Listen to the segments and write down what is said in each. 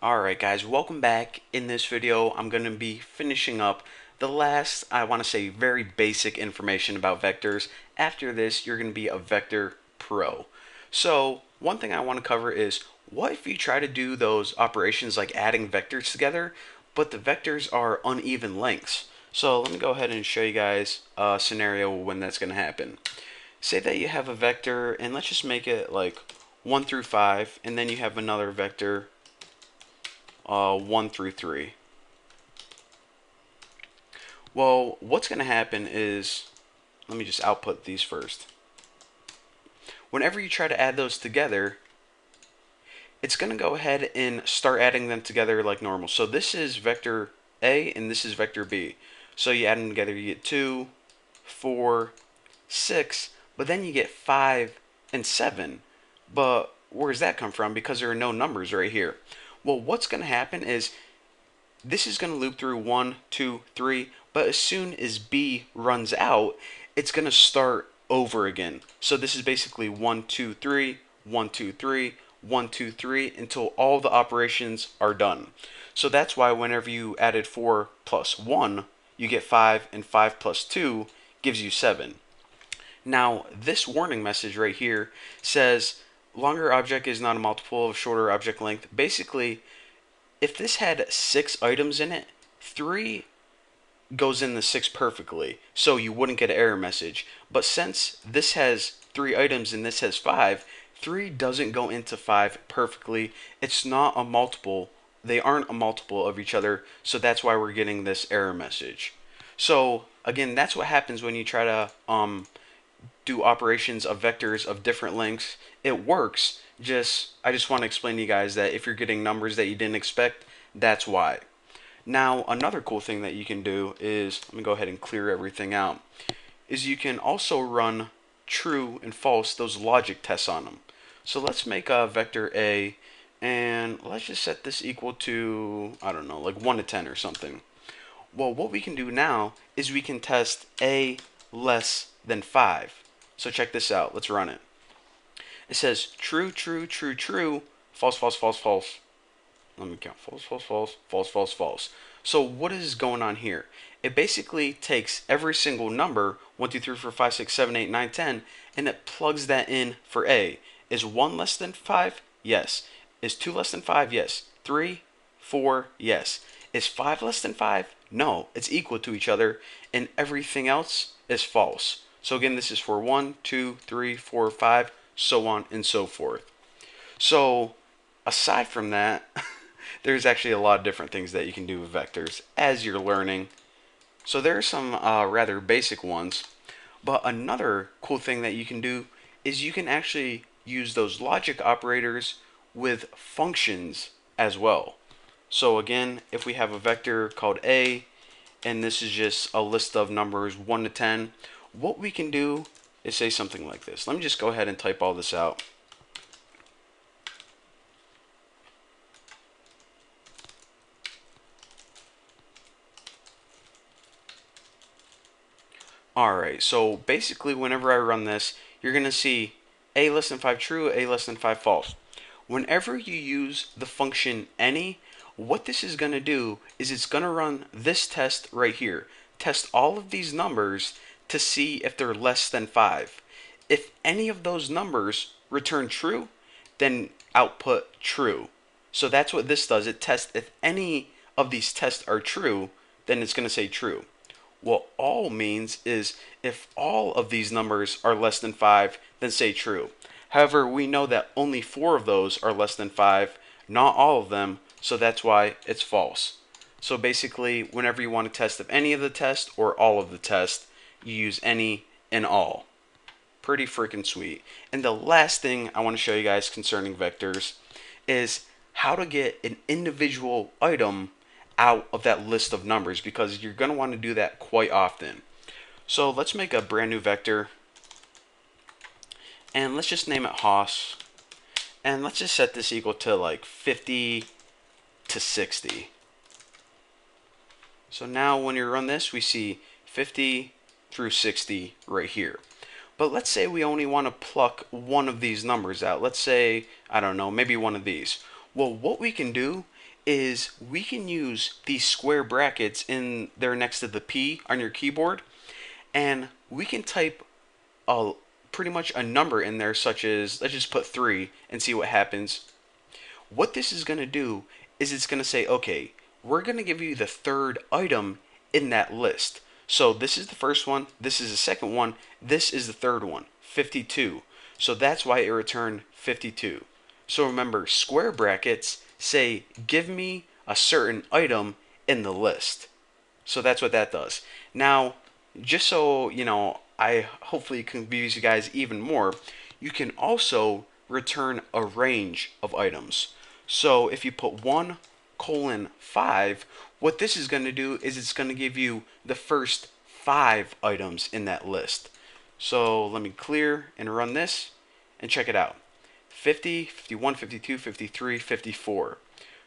Alright guys, welcome back. In this video I'm going to be finishing up the last, I want to say, very basic information about vectors. After this you're going to be a vector pro. So one thing I want to cover is, what if you try to do those operations like adding vectors together, but the vectors are uneven lengths? So let me go ahead and show you guys a scenario when that's going to happen. Say that you have a vector, and let's just make it like 1 through 5, and then you have another vector 1 through 3. Well, what's going to happen is, let me just output these first. Whenever you try to add those together, it's going to go ahead and start adding them together like normal. So this is vector A and this is vector B. So you add them together, you get 2, 4, 6, but then you get 5 and 7. But where does that come from? Because there are no numbers right here. Well, what's going to happen is this is going to loop through 1, 2, 3, but as soon as B runs out, it's going to start over again. So this is basically 1, 2, 3, 1, 2, 3, 1, 2, 3 until all the operations are done. So that's why whenever you added 4 plus 1, you get 5, and 5 plus 2 gives you 7. Now, this warning message right here says longer object is not a multiple of shorter object length. Basically, if this had 6 items in it, 3 goes in the 6 perfectly, so you wouldn't get an error message. But since this has 3 items and this has 5, 3 doesn't go into 5 perfectly. It's not a multiple. They aren't a multiple of each other, so that's why we're getting this error message. So again, that's what happens when you try to do operations of vectors of different lengths. It works, I just want to explain to you guys that if you're getting numbers that you didn't expect, that's why. Now, another cool thing that you can do is, let me go ahead and clear everything out, is you can also run true and false, those logic tests on them. So let's make a vector A, and let's just set this equal to, I don't know, like 1 to 10 or something. Well, what we can do now is we can test A less than 5. So check this out. Let's run it. It says true, true, true, true, false, false, false, false. Let me count. False, false, false, false, false, false. So what is going on here? It basically takes every single number, 1, 2, 3, 4, 5, 6, 7, 8, 9, 10, and it plugs that in for A. Is 1 less than 5? Yes. Is 2 less than 5? Yes. 3, 4? Yes. Is 5 less than 5? No. It's equal to each other, and everything else is false. So again, this is for 1, 2, 3, 4, 5, so on and so forth. So aside from that, there's actually a lot of different things that you can do with vectors as you're learning. So there are some rather basic ones, but another cool thing that you can do is you can actually use those logic operators with functions as well. So again, if we have a vector called A, and this is just a list of numbers 1 to 10, what we can do is say something like this. Let me just go ahead and type all this out. Alright, so basically whenever I run this, you're going to see A less than 5 true, A less than 5 false. Whenever you use the function any, what this is going to do is it's going to run this test right here. Test all of these numbers to see if they're less than 5. If any of those numbers return true, then output true. So that's what this does. It tests if any of these tests are true, then it's going to say true. What all means is if all of these numbers are less than 5, then say true. However, we know that only 4 of those are less than 5, not all of them, so that's why it's false. So basically, whenever you want to test if any of the tests or all of the tests, you use any and all. Pretty freaking sweet. And the last thing I want to show you guys concerning vectors is how to get an individual item out of that list of numbers, because you're going to want to do that quite often. So let's make a brand new vector, and let's just name it Hoss, and let's just set this equal to like 50 to 60. So now when you run this, we see 50 through 60 right here. But let's say we only want to pluck one of these numbers out. Let's say, I don't know, maybe one of these. Well, what we can do is we can use these square brackets in there next to the P on your keyboard, and we can type a pretty much a number in there, such as, let's just put 3 and see what happens. What this is going to do is it's going to say, okay, we're going to give you the third item in that list. So this is the first one, this is the second one, this is the third one, 52. So that's why it returned 52. So remember, square brackets say, give me a certain item in the list. So that's what that does. Now, just so you know, I hopefully confuse you guys even more, you can also return a range of items. So if you put 1:5, what this is going to do is it's going to give you the first 5 items in that list. So let me clear and run this and check it out. 50, 51, 52, 53, 54.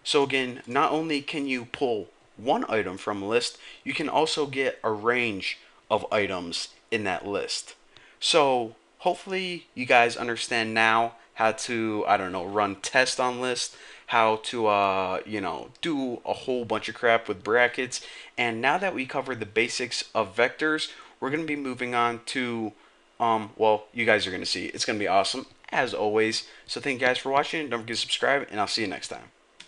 So again, not only can you pull one item from a list, you can also get a range of items in that list. So hopefully you guys understand now how to, I don't know, run tests on lists, how to, do a whole bunch of crap with brackets. And now that we covered the basics of vectors, we're going to be moving on to, well, you guys are going to see. It's going to be awesome, as always. So thank you guys for watching. Don't forget to subscribe, and I'll see you next time.